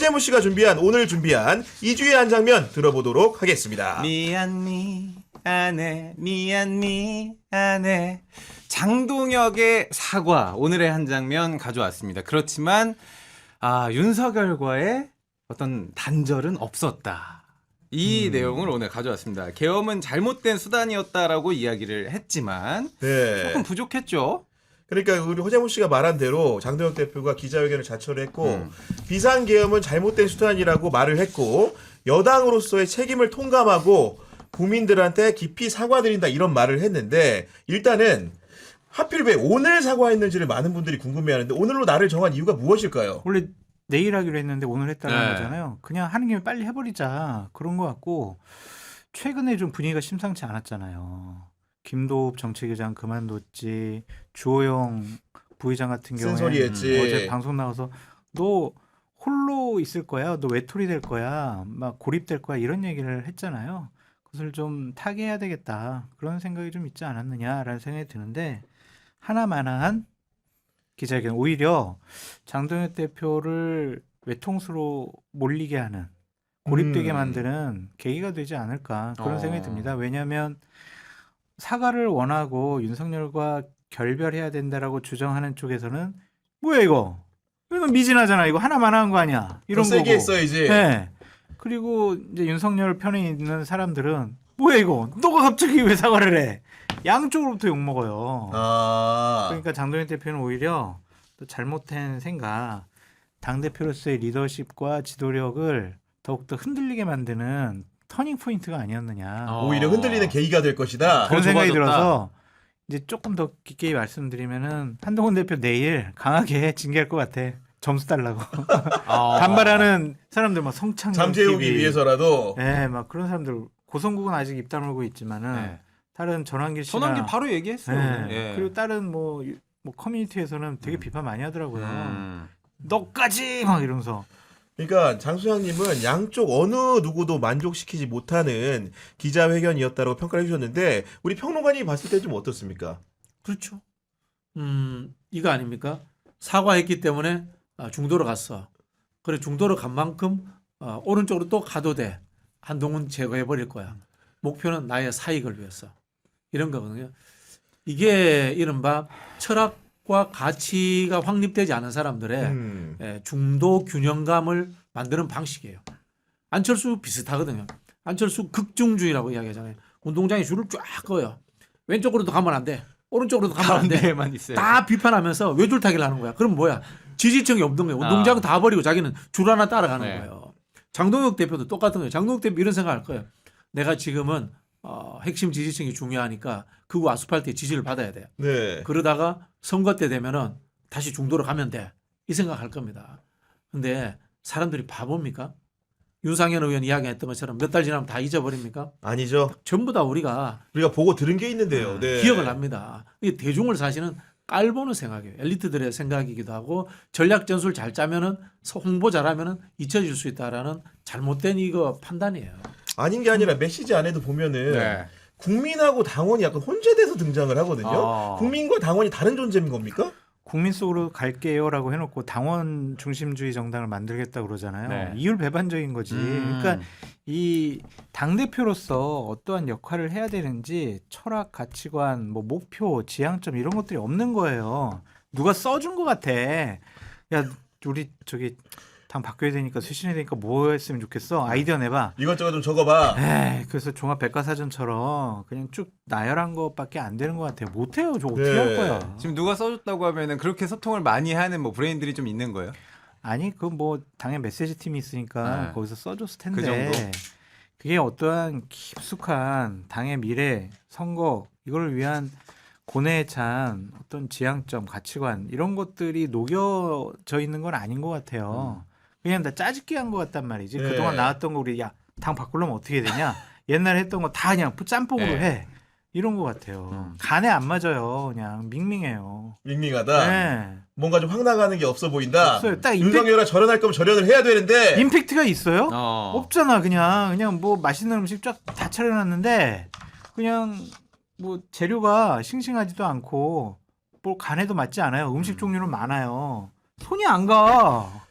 허재무 씨가 오늘 준비한 2주의 한 장면 들어보도록 하겠습니다. 미안해 미안해 장동혁의 사과 오늘의 한 장면 가져왔습니다. 그렇지만 윤석열과의 어떤 단절은 없었다. 이 내용을 오늘 가져왔습니다. 계엄은 잘못된 수단이었다라고 이야기를 했지만 조금 부족했죠. 그러니까 우리 허재무 씨가 말한 대로 장동혁 대표가 기자회견을 자처를 했고 비상계엄은 잘못된 수단이라고 말을 했고 여당으로서의 책임을 통감하고 국민들한테 깊이 사과드린다 이런 말을 했는데 일단은 하필 왜 오늘 사과했는지를 많은 분들이 궁금해하는데 오늘로 날을 정한 이유가 무엇일까요? 원래 내일 하기로 했는데 오늘 했다는 네. 거잖아요. 그냥 하는 김에 빨리 해버리자 그런 것 같고 최근에 좀 분위기가 심상치 않았잖아요. 김도읍 정책위장 그만뒀지 주호영 부의장 같은 경우에 쓴소리했지. 어제 방송 나와서 너 홀로 있을 거야, 너 외톨이 될 거야, 막 고립될 거야 이런 얘기를 했잖아요. 그것을 좀 타개해야 되겠다 그런 생각이 좀 있지 않았느냐라는 생각이 드는데 하나만한 기자회견 오히려 장동혁 대표를 외통수로 몰리게 하는 고립되게 만드는 계기가 되지 않을까 그런 생각이 듭니다. 왜냐하면 사과를 원하고 윤석열과 결별해야 된다라고 주장하는 쪽에서는 뭐야 이거 미진하잖아 이거 하나만한 거 아니야 이런 더 거고. 세게 했어야지. 네. 그리고 이제 윤석열 편에 있는 사람들은 뭐야 이거 너가 갑자기 왜 사과를 해 양쪽으로부터 욕 먹어요. 그러니까 장동혁 대표는 오히려 또 잘못된 생각 당 대표로서의 리더십과 지도력을 더욱더 흔들리게 만드는 터닝 포인트가 아니었느냐. 오히려 흔들리는 계기가 될 것이다. 그런 생각이 좁아졌다. 들어서 이제 조금 더 깊게 말씀드리면은 한동훈 대표 내일 강하게 징계할 것 같아. 점수 달라고 반발하는 사람들 막 성창 잠재우기 위해서라도. 네, 막 그런 사람들 고성국은 아직 입 다물고 있지만은 네. 다른 전환길 씨나 전환기 바로 얘기했어요. 네. 예. 그리고 다른 뭐 커뮤니티에서는 되게 비판 많이 하더라고요. 음. 너까지 막 이러면서. 그러니까 장 소장님은 양쪽 어느 누구도 만족시키지 못하는 기자회견이었다고 평가를 해주셨는데 우리 평론가님이 봤을 때 좀 어떻습니까? 그렇죠. 이거 아닙니까? 사과했기 때문에 중도로 갔어. 그래 중도로 간 만큼 오른쪽으로 또 가도 돼. 한동훈 제거해 버릴 거야. 목표는 나의 사익을 위해서. 이런 거거든요. 이게 이른바 철학과 가치가 확립되지 않은 사람들의 중도 균형감을 만드는 방식이에요. 안철수 비슷하거든요. 안철수 극중주의라고 이야기하잖아요. 운동장에 줄을 쫙 그어요. 왼쪽으로도 가면 안 돼. 오른쪽으로도 가면 안 돼. 가운데에만 있어요. 다 비판하면서 외줄타기를 하는 거야. 그럼 뭐야? 지지층이 없는 거예요. 운동장 다 버리고 자기는 줄 하나 따라가는 네. 거예요. 장동혁 대표도 똑같은 거예요. 장동혁 대표 이런 생각할 거예요. 내가 지금은 핵심 지지층이 중요하니까 그거 아스팔트에 지지를 받아야 돼. 네. 그러다가 선거 때 되면은 다시 중도로 가면 돼. 이 생각할 겁니다. 근데 사람들이 바보입니까? 윤상현 의원 이야기했던 것처럼 몇 달 지나면 다 잊어버립니까? 아니죠. 전부 다 우리가 보고 들은 게 있는데요. 네. 기억을 합니다. 이게 대중을 사실은 깔보는 생각이에요. 엘리트들의 생각이기도 하고 전략 전술 잘 짜면은 홍보 잘하면은 잊혀질 수 있다라는 잘못된 이거 판단이에요. 아닌 게 아니라 메시지 안에도 보면은 네. 국민하고 당원이 약간 혼재돼서 등장을 하거든요. 아. 국민과 당원이 다른 존재인 겁니까? 국민 속으로 갈게요라고 해놓고 당원 중심주의 정당을 만들겠다 그러잖아요. 네. 이율배반적인 거지. 그러니까 이 당 대표로서 어떠한 역할을 해야 되는지 철학, 가치관, 뭐 목표, 지향점 이런 것들이 없는 거예요. 누가 써준 것 같아. 야, 우리 저기 당 바뀌어야 되니까 쇄신해야 되니까 뭐 했으면 좋겠어. 아이디어 내봐. 이것저것 좀 적어봐. 에이, 그래서 종합 백과사전처럼 그냥 쭉 나열한 것밖에 안 되는 것 같아요. 못해요. 저 어떻게 네. 할 거야. 지금 누가 써줬다고 하면은 그렇게 소통을 많이 하는 뭐 브레인들이 좀 있는 거예요? 아니 그 뭐 당연 메시지 팀이 있으니까 네. 거기서 써줬을 텐데 그 정도? 그게 어떠한 깊숙한 당의 미래 선거 이걸 위한 고뇌에 찬 어떤 지향점 가치관 이런 것들이 녹여져 있는 건 아닌 것 같아요. 그냥 다 짜집기 한 것 같단 말이지. 네. 그동안 나왔던 거 우리 당 바꾸려면 어떻게 되냐 옛날에 했던 거 다 그냥 짬뽕으로 네. 해 이런 것 같아요. 간에 안 맞아요. 그냥 밍밍해요. 밍밍하다. 네. 뭔가 좀 확 나가는 게 없어 보인다. 없어요. 딱 윤석열아 절연할 거면 절연을 해야 되는데. 임팩트가 있어요? 어. 없잖아. 그냥 뭐 맛있는 음식 쫙 다 차려놨는데 그냥 뭐 재료가 싱싱하지도 않고 뭐 간에도 맞지 않아요. 음식 종류는 많아요. 손이 안 가.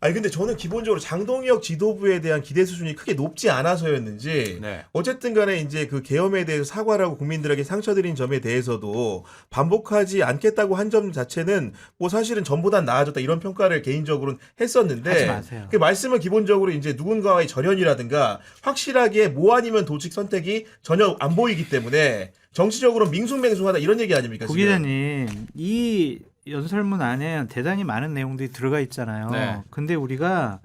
아니 근데 저는 기본적으로 장동혁 지도부에 대한 기대 수준이 크게 높지 않아서였는지 네. 어쨌든 간에 이제 그 계엄에 대해서 사과를 하고 국민들에게 상처드린 점에 대해서도 반복하지 않겠다고 한 점 자체는 뭐 사실은 전보단 나아졌다 이런 평가를 개인적으로는 했었는데 하지 마세요. 그 말씀은 기본적으로 이제 누군가와의 절연이라든가 확실하게 뭐 아니면 도직 선택이 전혀 안 보이기 때문에 정치적으로 밍숭맹숭하다 이런 얘기 아닙니까? 고 지금? 기자님, 이 연설문 안에 대단히 많은 내용들이 들어가 있잖아요. 네. 근데 우리가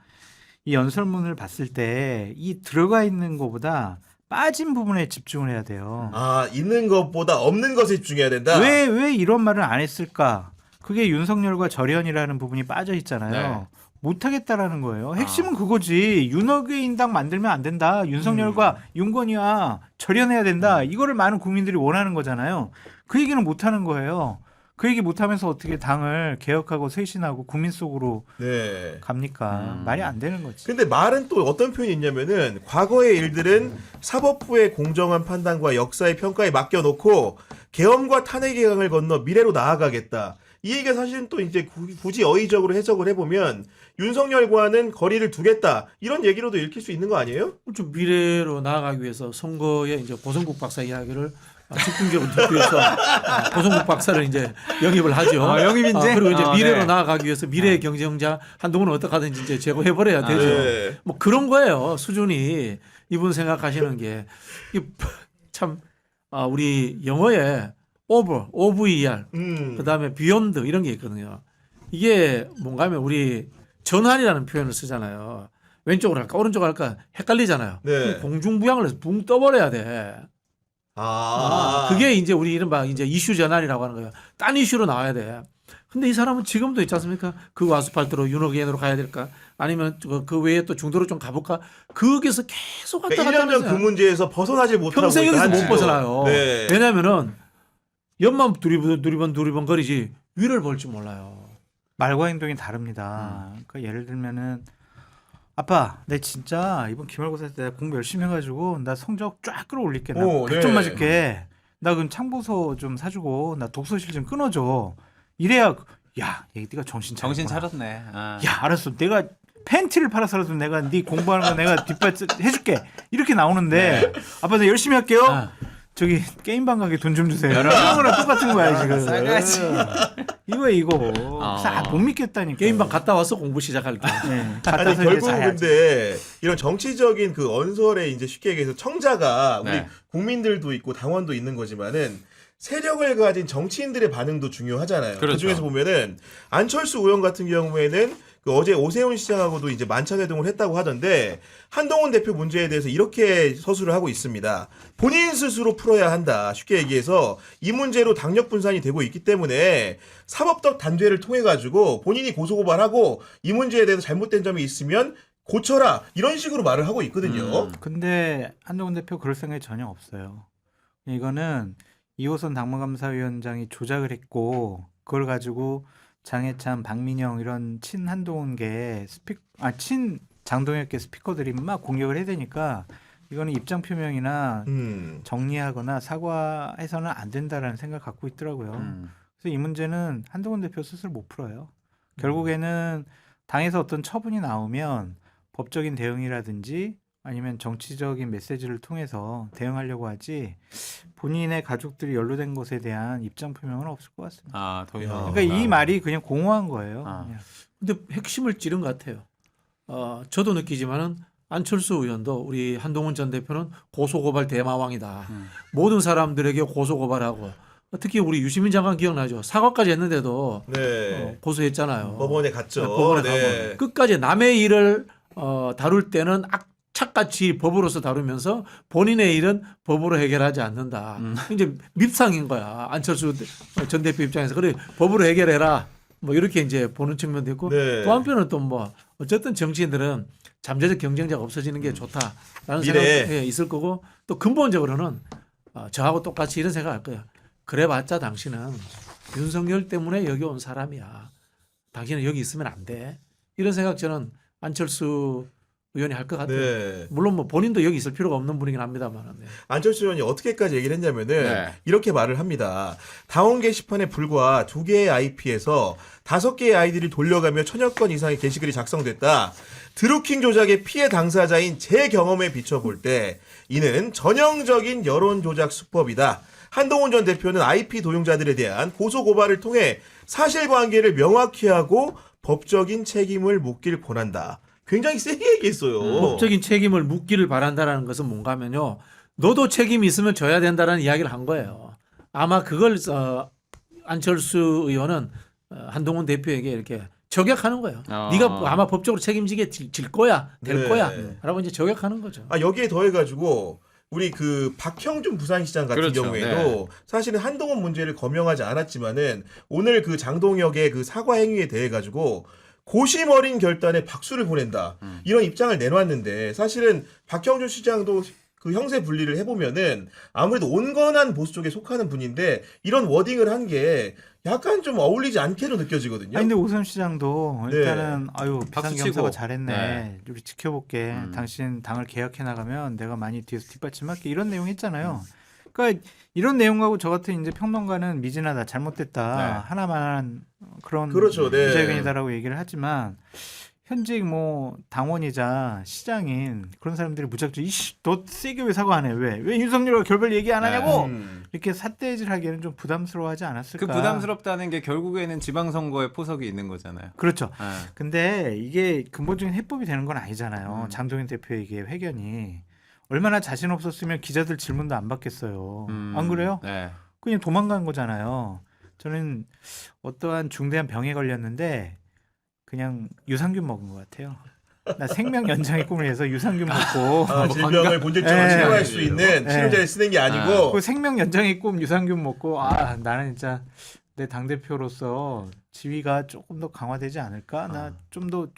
이 연설문을 봤을 때 이 들어가 있는 것보다 빠진 부분에 집중을 해야 돼요. 아 있는 것보다 없는 것에 집중해야 된다. 왜 이런 말을 안 했을까? 그게 윤석열과 절연이라는 부분이 빠져 있잖아요. 네. 못하겠다라는 거예요. 핵심은 그거지. 윤핵인당 만들면 안 된다. 윤석열과 윤건이와 절연해야 된다. 이거를 많은 국민들이 원하는 거잖아요. 그 얘기는 못하는 거예요. 그 얘기 못하면서 어떻게 당을 개혁하고 쇄신하고 국민 속으로 네. 갑니까? 말이 안 되는 거지. 근데 말은 또 어떤 표현이 있냐면은 과거의 일들은 사법부의 공정한 판단과 역사의 평가에 맡겨놓고 계엄과 탄핵의 강을 건너 미래로 나아가겠다. 이 얘기가 사실은 또 이제 굳이 어의적으로 해석을 해보면 윤석열과는 거리를 두겠다 이런 얘기로도 읽힐 수 있는 거 아니에요? 좀 미래로 나아가기 위해서 선거에 이제 고성국 박사 이야기를 집중적으로 듣기 위해서 고성국 박사를 이제 영입을 하죠. 영입 인재? 그리고 이제 미래로 네. 나아가기 위해서 미래의 경쟁자 한동훈은 어떻게 하든지 이제 제거해버려야 되죠. 네. 뭐 그런 거예요. 수준이 이분 생각하시는 게 참 우리 영어에 OVER 그다음에 beyond 이런 게 있거든요. 이게 뭔가 하면 우리 전환이라는 표현을 쓰잖아요. 왼쪽으로 할까 오른쪽으로 할까 헷갈리잖아요. 네. 공중부양을 해서 붕 떠버려야 돼. 그게 이제 우리 이른바 이제 이슈 전환이라고 하는 거예요. 딴 이슈로 나와야 돼. 근데 이 사람은 지금도 있지 않습니까? 그 아스팔트로 윤호기엔으로 가야 될까? 아니면 그 외에 또 중도로 좀 가볼까? 거기서 계속 왔다 그러니까 갔다 1년 전 그 하면서 문제에서 벗어나지 못하고 평생 여기서 있다, 못 지금. 벗어나요. 네. 왜냐면은 옆만 두리번 거리지 위를 볼 줄 몰라요. 말과 행동이 다릅니다. 그러니까 예를 들면은 아빠, 내 진짜 이번 기말고사 때 공부 열심히 해가지고 나 성적 쫙 끌어올릴게. 나 오, 100점 네. 맞을게. 나 그럼 참고서 좀 사주고 나 독서실 좀 끊어줘. 이래야 야, 네가 정신 차렸네. 아. 야, 알았어. 내가 팬티를 팔아서라도 내가 네 공부하는 거 내가 뒷받 해줄게. 이렇게 나오는데 아빠 나 열심히 할게요. 아. 저기 게임방 가게 돈 좀 주세요. 이런 거랑 똑같은 거야 지금. 싸가지. 이거 못 믿겠다니까. 게임방 갔다 와서 공부 시작할게. 네, 아니 갔다 와서 이제 결국은 자야지. 근데 이런 정치적인 그 언설에 이제 쉽게 얘기해서 청자가 우리 네. 국민들도 있고 당원도 있는 거지만은 세력을 가진 정치인들의 반응도 중요하잖아요. 그렇죠. 그 중에서 보면은 안철수 의원 같은 경우에는 그 어제 오세훈 시장하고도 이제 만찬회동을 했다고 하던데 한동훈 대표 문제에 대해서 이렇게 서술을 하고 있습니다. 본인 스스로 풀어야 한다. 쉽게 얘기해서 이 문제로 당력 분산이 되고 있기 때문에 사법적 단죄를 통해 가지고 본인이 고소고발하고 이 문제에 대해서 잘못된 점이 있으면 고쳐라 이런 식으로 말을 하고 있거든요. 근데 한동훈 대표 그럴 생각이 전혀 없어요. 이거는 이호선 당무감사위원장이 조작을 했고 그걸 가지고 장해찬, 박민영 이런 친 한동훈계 친 장동혁계 스피커들이 막 공격을 해야 되니까 이거는 입장 표명이나 정리하거나 사과해서는 안 된다라는 생각 갖고 있더라고요. 그래서 이 문제는 한동훈 대표 스스로 못 풀어요. 결국에는 당에서 어떤 처분이 나오면 법적인 대응이라든지 아니면 정치적인 메시지를 통해서 대응하려고 하지 본인의 가족들이 연루된 것에 대한 입장 표명은 없을 것 같습니다. 아, 더 이상. 그러니까 이 말이 그냥 공허한 거예요. 아. 그냥. 근데 핵심을 찌른 것 같아요. 저도 느끼지만은 안철수 의원도 우리 한동훈 전 대표는 고소고발 대마왕이다. 모든 사람들에게 고소고발하고 특히 우리 유시민 장관 기억나죠? 사과까지 했는데도 네. 고소했잖아요. 법원에 갔죠. 네, 법원에 네. 가고 끝까지 남의 일을 다룰 때는 악착같이 법으로서 다루면서 본인의 일은 법으로 해결하지 않는다. 이제 밉상인 거야. 안철수 전 대표 입장에서 그래 법으로 해결해라. 뭐 이렇게 이제 보는 측면도 있고 네. 또 한편은 또 뭐 어쨌든 정치인들은 잠재적 경쟁자가 없어지는 게 좋다라는 미래에. 생각이 있을 거고 또 근본적으로는 저하고 똑같이 이런 생각할 거야. 그래봤자 당신은 윤석열 때문에 여기 온 사람이야. 당신은 여기 있으면 안 돼. 이런 생각 저는 안철수 의원이 할 것 같아요. 네. 물론 뭐 본인도 여기 있을 필요가 없는 분이긴 합니다만. 네. 안철수 의원이 어떻게까지 얘기를 했냐면은 네. 이렇게 말을 합니다. 당원 게시판에 불과 2개의 IP에서 5개의 아이디를 돌려가며 1000여 건 이상의 게시글이 작성됐다. 드루킹 조작의 피해 당사자인 제 경험에 비춰볼 때 이는 전형적인 여론 조작 수법이다. 한동훈 전 대표는 IP 도용자들에 대한 고소 고발을 통해 사실관계를 명확히 하고 법적인 책임을 묻길 권한다. 굉장히 세게 얘기했어요. 법적인 책임을 묻기를 바란다라는 것은 뭔가 하면요. 너도 책임이 있으면 져야 된다는 이야기를 한 거예요. 아마 그걸 안철수 의원은 한동훈 대표에게 이렇게 저격하는 거예요. 네가 아마 법적으로 책임지게 질 거야, 될 네. 거야 라고 이제 저격하는 거죠. 여기에 더해가지고 우리 그 박형준 부산시장 같은 그렇죠. 경우에도 네. 사실은 한동훈 문제를 검명하지 않았지만은 오늘 그 장동혁의 그 사과 행위에 대해 가지고 고심 어린 결단에 박수를 보낸다. 이런 입장을 내놨는데 사실은 박형준 시장도 그 형세 분리를 해보면은 아무래도 온건한 보수 쪽에 속하는 분인데 이런 워딩을 한 게 약간 좀 어울리지 않게도 느껴지거든요. 아니 근데 오선 시장도 네. 일단은 아유 박수 비상경사가 치고. 잘했네. 네. 우리 지켜볼게. 당신 당을 개혁해 나가면 내가 많이 뒤에서 뒷받침할게. 이런 내용 했잖아요. 그러니까 이런 내용하고 저 같은 이제 평론가는 미진하다, 잘못됐다, 네. 하나만 그런 그렇죠, 네. 기자회견이다라고 얘기를 하지만 현직 뭐 당원이자 시장인 그런 사람들이 무작정 이씨 너 세게 왜 사과 안 해? 왜 윤석열과 결별 얘기 안 하냐고 이렇게 삿대질하기에는 좀 부담스러워하지 않았을까? 그 부담스럽다는 게 결국에는 지방선거에 포석이 있는 거잖아요. 그렇죠. 네. 근데 이게 근본적인 해법이 되는 건 아니잖아요. 장동현 대표에게 회견이 얼마나 자신 없었으면 기자들 질문도 안 받겠어요. 안 그래요? 네. 그냥 도망간 거잖아요. 저는 어떠한 중대한 병에 걸렸는데 그냥 유산균 먹은 것 같아요. 나 생명 연장의 꿈을 위해서 유산균 먹고 질병을 본질적으로 네. 치료할 수 있는 네. 치료제를 쓰는 게 아니고 그 생명 연장의 꿈 유산균 먹고 나는 진짜 내 당대표로서 지위가 조금 더 강화되지 않을까? 나 좀 더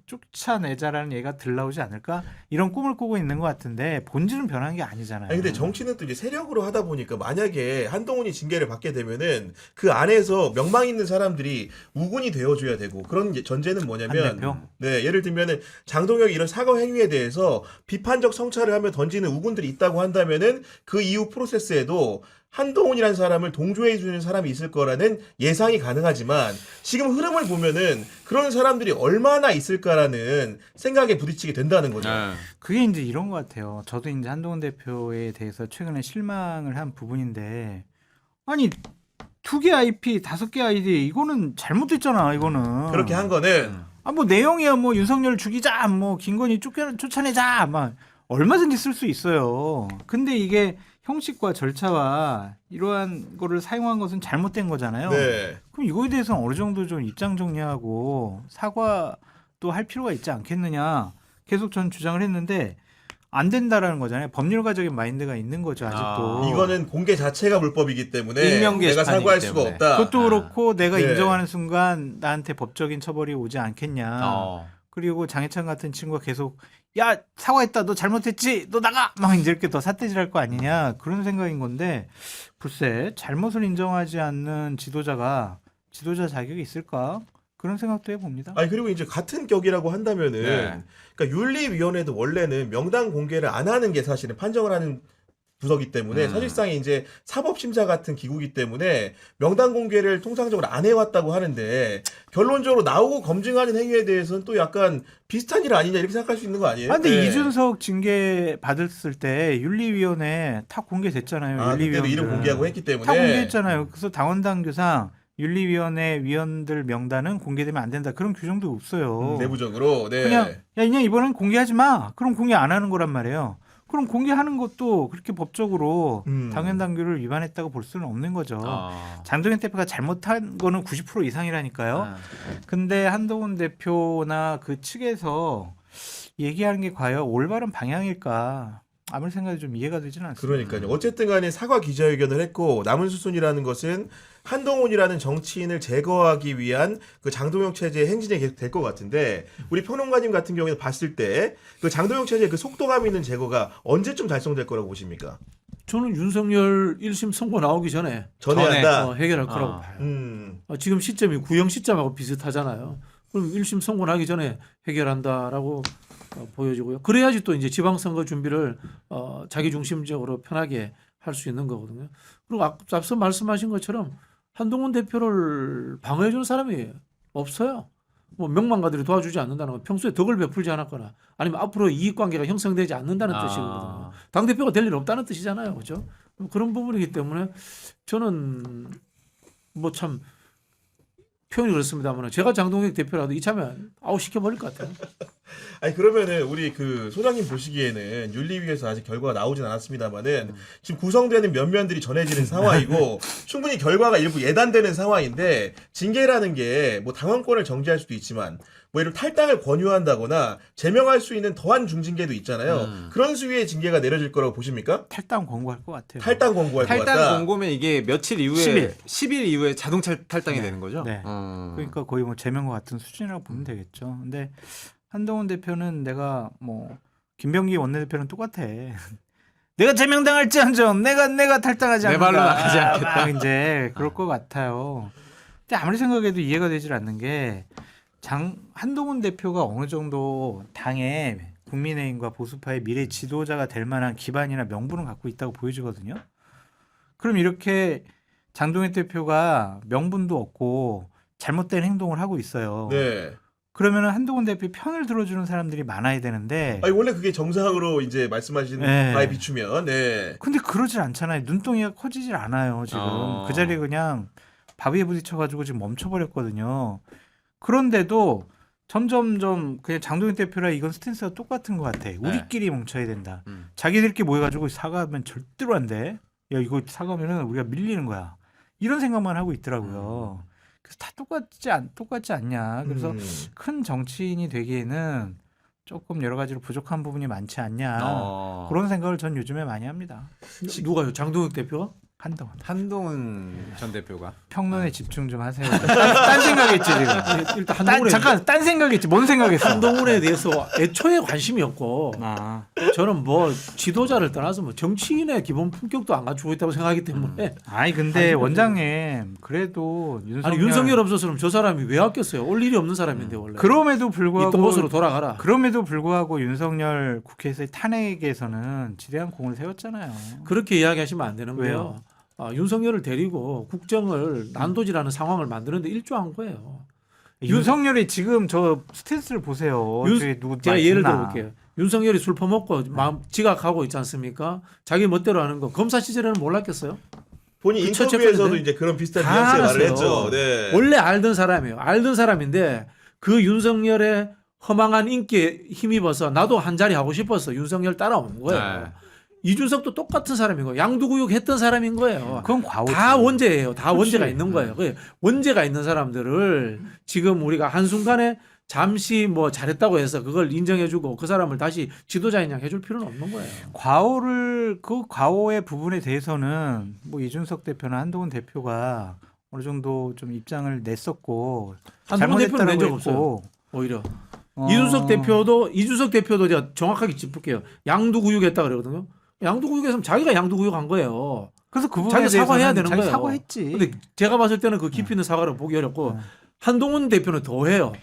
쫓아내자라는 얘기가 들나오지 않을까? 이런 꿈을 꾸고 있는 것 같은데 본질은 변한 게 아니잖아요. 근데 정치는 또 이제 세력으로 하다 보니까 만약에 한동훈이 징계를 받게 되면은 그 안에서 명망 있는 사람들이 우군이 되어줘야 되고 그런 전제는 한 뭐냐면 대표? 네 예를 들면은 장동혁이 이런 사과 행위에 대해서 비판적 성찰을 하며 던지는 우군들이 있다고 한다면은 그 이후 프로세스에도 한동훈이라는 사람을 동조해 주는 사람이 있을 거라는 예상이 가능하지만 지금 흐름을 보면은 그런 사람들이 얼마나 있을까라는 생각에 부딪히게 된다는 거죠. 네. 그게 이제 이런 것 같아요. 저도 이제 한동훈 대표에 대해서 최근에 실망을 한 부분인데 아니 2개 IP, 5개 아이디 이거는 잘못됐잖아. 이거는 그렇게 한 거는 뭐 내용이야 뭐 윤석열 죽이자 뭐 김건희 쫓아내자 막 얼마든지 쓸 수 있어요. 근데 이게 형식과 절차와 이러한 거를 사용한 것은 잘못된 거잖아요. 네. 그럼 이거에 대해서는 어느 정도 좀 입장 정리하고 사과도 할 필요가 있지 않겠느냐 계속 전 주장을 했는데 안 된다라는 거잖아요. 법률가적인 마인드가 있는 거죠 아직도. 이거는 공개 자체가 불법이기 때문에 익명 내가 게시판이기 사과할 수가 때문에. 없다. 그것도 그렇고 내가 네. 인정하는 순간 나한테 법적인 처벌이 오지 않겠냐. 어. 그리고 장해찬 같은 친구가 계속 야 사과했다 너 잘못했지 너 나가 막 이제 이렇게 더 삿대질할 거 아니냐 그런 생각인 건데 글쎄 잘못을 인정하지 않는 지도자가 지도자 자격이 있을까 그런 생각도 해봅니다. 아니 그리고 이제 같은 격이라고 한다면은 네. 그러니까 윤리위원회도 원래는 명단 공개를 안 하는 게 사실은 판정을 하는 부서기 때문에 사실상 이제 사법심사 같은 기구이기 때문에 명단 공개를 통상적으로 안 해왔다고 하는데 결론적으로 나오고 검증하는 행위에 대해서는 또 약간 비슷한 일 아니냐 이렇게 생각할 수 있는 거 아니에요? 근데 네. 이준석 징계 받았을 때 윤리위원회 다 공개됐잖아요. 그때도 윤리위원들 이름 공개하고 했기 때문에 다 공개했잖아요. 그래서 당원당규상 윤리위원회 위원들 명단은 공개되면 안 된다. 그런 규정도 없어요. 내부적으로 네. 그냥 이번엔 공개하지 마. 그럼 공개 안 하는 거란 말이에요. 그럼 공개하는 것도 그렇게 법적으로 당연당규를 위반했다고 볼 수는 없는 거죠. 장동현 대표가 잘못한 거는 90% 이상이라니까요. 근데 한동훈 대표나 그 측에서 얘기하는 게 과연 올바른 방향일까? 아무리 생각해도 좀 이해가 되지는 않습니다. 그러니까요. 어쨌든 간에 사과 기자회견을 했고 남은 수순이라는 것은 한동훈이라는 정치인을 제거하기 위한 그 장동영 체제의 행진이 계속 될 것 같은데 우리 평론가님 같은 경우에는 봤을 때 그 장동영 체제의 그 속도감 있는 제거가 언제쯤 달성될 거라고 보십니까? 저는 윤석열 1심 선고 나오기 전에 전에 한다. 해결할 거라고 봐요. 지금 시점이 구형 시점하고 비슷하잖아요. 그럼 1심 선고 나기 전에 해결한다라고 보여지고요. 그래야지 또 이제 지방선거 준비를 자기 중심적으로 편하게 할 수 있는 거거든요. 그리고 앞서 말씀하신 것처럼 한동훈 대표를 방어해 주는 사람이 없어요. 뭐 명망가들이 도와주지 않는다는 건 평소에 덕을 베풀지 않았거나 아니면 앞으로 이익관계가 형성되지 않는다는 뜻이거든요. 당대표가 될 일 없다는 뜻이잖아요. 그렇죠? 그런 부분이기 때문에 저는 뭐 참 표현이 그렇습니다만 제가 장동혁 대표라도 이참에 아웃시켜버릴 것 같아요. 아니 그러면은 우리 그 소장님 보시기에는 윤리위에서 아직 결과가 나오진 않았습니다만은 지금 구성되는 면면들이 전해지는 상황이고 충분히 결과가 일부 예단되는 상황인데 징계라는 게 뭐 당원권을 정지할 수도 있지만 뭐 이런 탈당을 권유한다거나 제명할 수 있는 더한 중징계도 있잖아요. 그런 수위의 징계가 내려질 거라고 보십니까? 탈당 권고할 것 같아요. 탈당 권고할 것 같다. 탈당 권고면 이게 며칠 이후에 10일 이후에 자동차 탈당이 네. 되는 거죠? 네. 그러니까 거의 뭐 제명과 같은 수준이라고 보면 되겠죠. 근데 한동훈 대표는 내가 뭐 김병기 원내대표는 똑같아. 내가 제명당할지언정 내가 탈당하지 내 않는다. 발로 나가지 않겠다. 막 이제 그럴 것 같아요. 근데 아무리 생각해도 이해가 되질 않는 게 한동훈 대표가 어느 정도 당의 국민의힘과 보수파의 미래 지도자가 될 만한 기반이나 명분을 갖고 있다고 보여지거든요. 그럼 이렇게 장동혁 대표가 명분도 없고 잘못된 행동을 하고 있어요. 네. 그러면은 한동훈 대표 편을 들어주는 사람들이 많아야 되는데. 아니 원래 그게 정상으로 이제 말씀하신 네. 바에 비추면, 네. 근데 그러질 않잖아요. 눈덩이가 커지질 않아요. 지금 그 자리에 그냥 바위에 부딪혀가지고 지금 멈춰버렸거든요. 그런데도 점점점 그냥 장동혁 대표랑 이건 스탠스가 똑같은 것 같아. 우리끼리 뭉쳐야 된다. 자기들끼리 모여가지고 사과하면 절대로 안 돼. 야 이거 사과하면은 우리가 밀리는 거야. 이런 생각만 하고 있더라고요. 그래서 다 똑같지 않냐. 그래서 큰 정치인이 되기에는 조금 여러 가지로 부족한 부분이 많지 않냐. 그런 생각을 전 요즘에 많이 합니다. 누가요? 장동혁 대표가? 한동훈 전 대표가 평론에 집중 좀 하세요. 딴 생각했지 지금. 일단 한동훈에 잠깐 딴 생각했지. 뭔 생각했어? 한동훈에 대해서 애초에 관심이 없고 저는 뭐 지도자를 떠나서 뭐 정치인의 기본 품격도 안 갖추고 있다고 생각하기 때문에 아니 근데 원장님 그래도 윤석열 없었으면 저 사람이 왜 아꼈어요? 올 일이 없는 사람인데 원래. 그럼에도 있던 불구하고 곳으로 돌아가라. 그럼에도 불구하고 윤석열 국회에서의 탄핵에서는 지대한 공을 세웠잖아요. 그렇게 이야기하시면 안 되는 왜요? 거예요. 윤석열을 데리고 국정을 난도질하는 상황을 만드는데 일조한 거예요. 윤석열이 지금 저 스탠스를 보세요. 저기 누구 제가 예를 있나? 들어볼게요. 윤석열이 술 퍼먹고 마음 지각하고 있지 않습니까? 자기 멋대로 하는 거 검사 시절에는 몰랐겠어요? 본인 그 인터뷰에서도 첫째 이제 그런 비슷한 다 뉘앙스의 말을 알았어요. 했죠. 네. 원래 알던 사람이에요. 알던 사람인데 그 윤석열의 허망한 인기에 힘입어서 나도 한 자리 하고 싶어서 윤석열 따라온 거예요. 네. 이준석도 똑같은 사람이고 양두구육 했던 사람인 거예요. 그건 과오지. 다 원죄예요. 다 그치. 원죄가 있는 거예요. 그 원죄가 있는 사람들을 지금 우리가 한순간에 잠시 뭐 잘했다고 해서 그걸 인정해주고 그 사람을 다시 지도자인 양 해줄 필요는 없는 거예요. 그 과오의 부분에 대해서는 뭐 이준석 대표나 한동훈 대표가 어느 정도 좀 입장을 냈었고 한동훈 대표는 낸 적 잘못했다라고 없어요. 했고 오히려 이준석 대표도 제가 정확하게 짚을게요. 양두구육했다 그러거든요. 양두구육에서 자기가 양두구육한 거예요. 그래서 그 부분에 자기가 사과해야 되는 자기 거예요. 사과했지. 근데 제가 봤을 때는 그 깊이 있는 사과를 보기 어렵고 한동훈 대표는 더해요.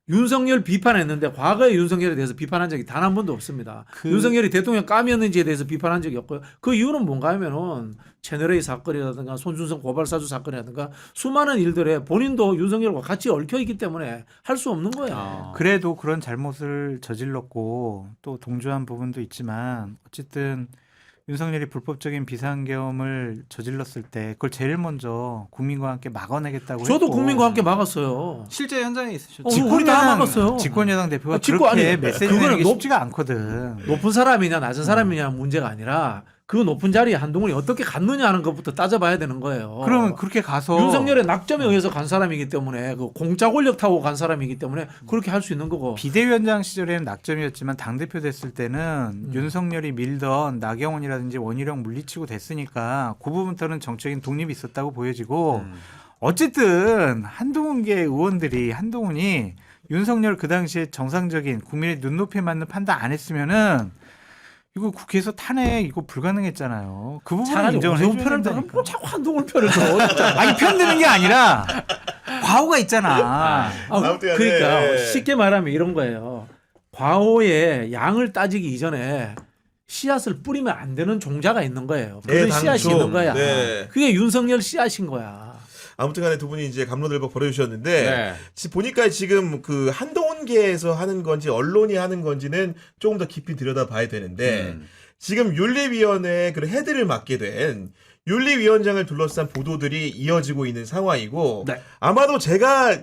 윤석열 비판했는데 과거에 윤석열에 대해서 비판한 적이 단 한 번도 없습니다. 윤석열이 대통령 까미였는지에 대해서 비판한 적이 없고요. 그 이유는 뭔가 하면은 채널A 사건이라든가 손준성 고발사주 사건이라든가 수많은 일들에 본인도 윤석열과 같이 얽혀 있기 때문에 할 수 없는 거예요. 그래도 그런 잘못을 저질렀고 또 동조한 부분도 있지만 어쨌든 윤석열이 불법적인 비상계엄을 저질렀을 때 그걸 제일 먼저 국민과 함께 막아내겠다고 저도 했고 국민과 함께 막았어요. 실제 현장에 있으셨죠. 우리 다 막았어요. 집권여당 대표가 집권- 그렇게 아니, 메시지 그거는 내는 게 높- 쉽지가 않거든. 높은 사람이냐 낮은 사람이냐 문제가 아니라 그 높은 자리에 한동훈이 어떻게 갔느냐 하는 것부터 따져봐야 되는 거예요. 그러면 그렇게 가서 윤석열의 낙점에 의해서 간 사람이기 때문에 그 공짜 권력 타고 간 사람이기 때문에 그렇게 할 수 있는 거고. 비대위원장 시절에는 낙점이었지만 당대표 됐을 때는 윤석열이 밀던 나경원이라든지 원희룡 물리치고 됐으니까 그 부분부터는 정적인 독립이 있었다고 보여지고 어쨌든 한동훈계 의원들이 한동훈이 윤석열 그 당시에 정상적인 국민의 눈높이에 맞는 판단 안 했으면은 이거 국회에서 탄핵 이거 불가능했잖아요. 그 부분을 차라리 인정을 오세훈 해줘야 편을 들면 된다니까. 뭐 자꾸 한동훈 편을 들어. 진짜. 아니 편드는 게 아니라 과오가 있잖아. 아무튼 간에, 그러니까 예. 쉽게 말하면 이런 거예요. 과호의 양을 따지기 이전에 씨앗을 뿌리면 안 되는 종자가 있는 거예요. 그런 씨앗이 당초. 있는 거야. 네. 그게 윤석열 씨앗인 거야. 아무튼간에 두 분이 이제 갑론을박 벌여주셨는데 네. 보니까 지금 그 한동훈계에서 하는 건지 언론이 하는 건지는 조금 더 깊이 들여다봐야 되는데 지금 윤리위원회 그 헤드를 맡게 된 윤리위원장을 둘러싼 보도들이 이어지고 있는 상황이고 네. 아마도 제가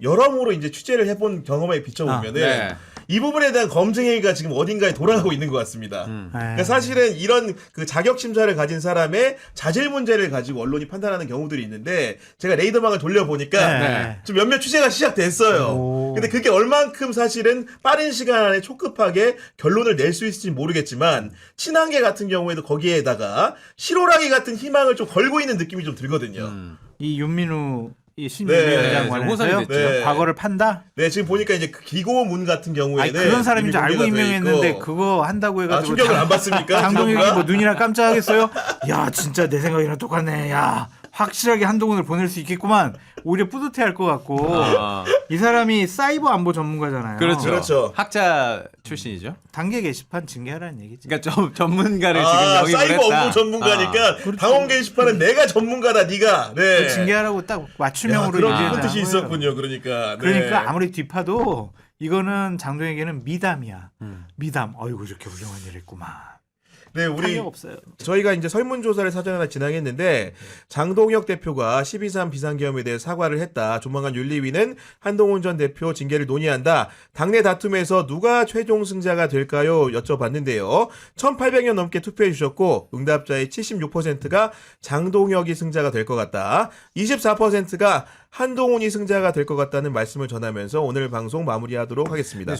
여러모로 이제 취재를 해본 경험에 비춰보면은 네. 이 부분에 대한 검증행위가 지금 어딘가에 돌아가고 있는 것 같습니다. 그러니까 사실은 이런 그 자격 심사를 가진 사람의 자질 문제를 가지고 언론이 판단하는 경우들이 있는데 제가 레이더망을 돌려보니까 네. 좀 몇몇 취재가 시작됐어요. 오. 근데 그게 얼만큼 사실은 빠른 시간 안에 초급하게 결론을 낼 수 있을지 모르겠지만 친한계 같은 경우에도 거기에다가 실오라기 같은 희망을 좀 걸고 있는 느낌이 좀 들거든요. 이 윤민우 이 네. 신윤위원장 호선이 관해서요. 됐죠. 네. 과거를 판다. 네, 지금 보니까 이제 그 기고문 같은 경우에는 아니 그런 사람인 줄 이미 알고 공개가 돼 임명했는데 있고. 그거 한다고 아, 해가지고 충격을 안 받습니까? 장동혁이 지금가? 뭐 눈이나 깜짝하겠어요? 야 진짜 내 생각이랑 똑같네. 야 확실하게 한동훈을 보낼 수 있겠구만. 오히려 뿌듯해할 것 같고 아, 이 사람이 사이버 안보 전문가잖아요. 그렇죠. 그렇죠. 학자 출신이죠. 단계 게시판 징계하라는 얘기지. 그러니까 전문가를 지금 아, 영입을 사이버 했다. 업무 전문가니까 그렇죠. 당원 게시판은 내가 전문가다 네가. 네. 그 징계하라고 딱 야, 맞춤형으로 그런 얘기를 깊은 한 뜻이 거예요. 있었군요. 그러니까. 네. 그러니까 아무리 뒷파도 이거는 장동혁에게는 미담이야. 미담. 어이구 저렇게 훌륭한 일을 했구만. 네, 우리 탄력 없어요. 저희가 이제 설문조사를 사전 하나 진행했는데 장동혁 대표가 12.3 비상계엄에 대해 사과를 했다. 조만간 윤리위는 한동훈 전 대표 징계를 논의한다. 당내 다툼에서 누가 최종 승자가 될까요? 여쭤봤는데요. 1,800명 넘게 투표해 주셨고 응답자의 76%가 장동혁이 승자가 될 것 같다. 24%가 한동훈이 승자가 될 것 같다는 말씀을 전하면서 오늘 방송 마무리하도록 하겠습니다.